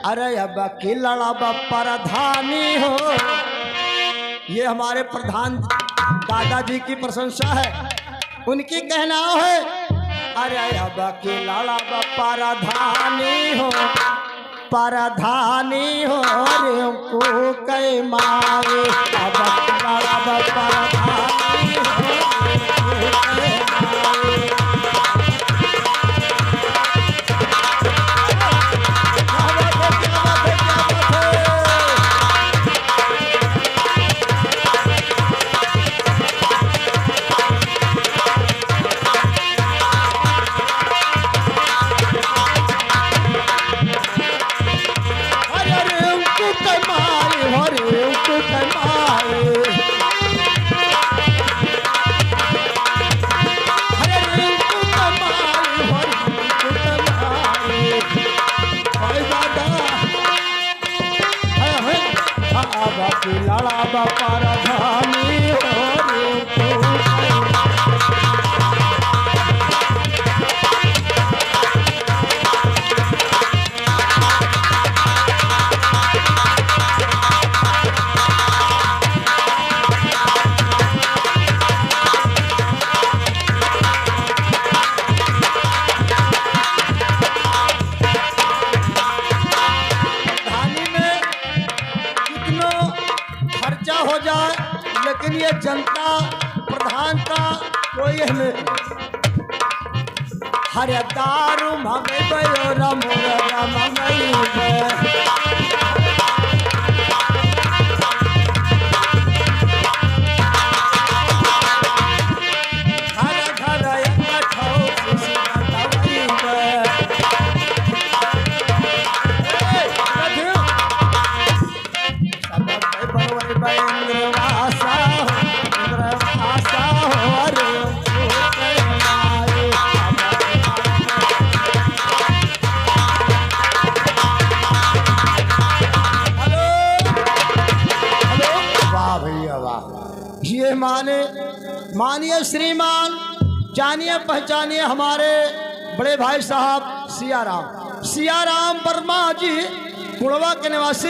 अरे अब की लड़ा प्रधानी हो। ये हमारे प्रधान दादाजी की प्रशंसा है, उनकी कहना है। अरे अब की लड़ा प्रधानी हो, प्रधानी हो रे को कई मावे। अब लड़ा प्रधानी हो लड़ा प्रधानी हो हो जाए, लेकिन ये जनता प्रधान का कोई नहीं। हर दारू मंगई रम ये मानिए श्रीमान, जानिए पहचानिए हमारे बड़े भाई साहब सियाराम वर्मा जी, कुड़वा के निवासी।